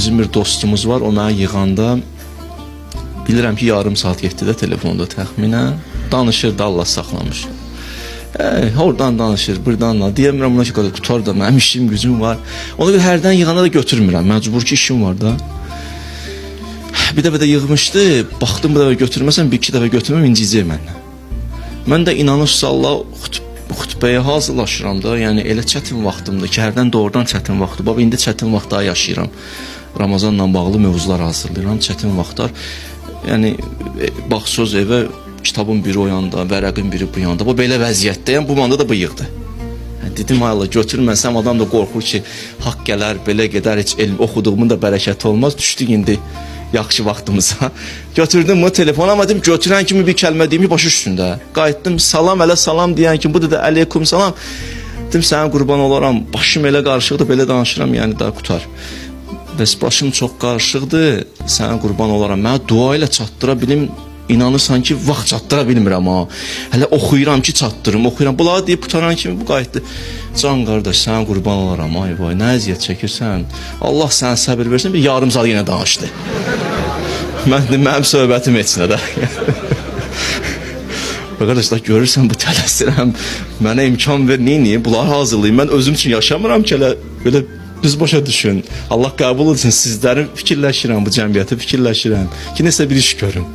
bizim bir dostumuz var, o mənə yığanda bilirəm ki, yarım saat getdi də telefonda təxminən. Danışır da, Allah saxlamış. Oradan danışır, buradan da. Deyəmirəm buna ki, qutar da, mənim işim, gücüm var. Ona görə hərdən yığanda da götürmürəm, məcbur ki, işim var da. Bir dəfə də yığmışdı, baxdım bu dəfə götürməsəm, bir-iki dəfə götürməm, inciyəcək məndən. Mən də inanırsa Allah, xütbəyə hazırlaşıram da, yəni elə çətin vaxtımdır ki, hərdən doğrudan çətin vaxtdır. Baba, indi çətin vaxt daha yaşayıram. Ramazanla bağlı mövzular hazırlayıram, çətin vaxtlar. Yəni, bax, söz evə, kitabın biri o yanda, vərəqin biri bu yanda. Bu, belə vəziyyətdəyəm, bu manda da bıyıqdır. Dedim, ay Allah, götürməsəm, adam da qorxur ki, haqq gələr, belə gedər, heç elm oxuduğumun da bərəkəti olmaz. Düşdük indi yaxşı vaxtımıza. Götürdüm bu telefonu, amma dedim, götürən kimi bir kəlmə deyim ki, başı üstündə. Qayıtdım, salam, ələ salam deyən kimi, bu da əleykum salam. Dedim, sənə qurban olaram, başım elə qarışıqdır, belə danışıram, yəni daha qutar. Bəs başım çox qarışıqdır, sənə qurban olaram. Mənə dua ilə çatdıra bilim, inanırsan ki, vaxt çatdıra bilmirəm ha. Hələ oxuyuram ki, çatdırım, oxuyuram. Bunları deyib qutaran kimi bu qayıtdı. Can qardaş, sənə qurban olaram, ay vay, nə əziyyət çəkirsən? Allah sənə səbir versin, bir yarım saat yenə danışdı. Mənim söhbətim etsinə də. Qardaşlar, görürsən bu tələsirəm, mənə imkan ver, neyini, bunları hazırlayayım. Mən özüm üçün yaşamıram ki, belə düz başa düşün. Allah qəbul etsin, sizləri fikirləşirəm, bu cəmiyyəti fikirləşirəm ki, nəsə bir iş görün.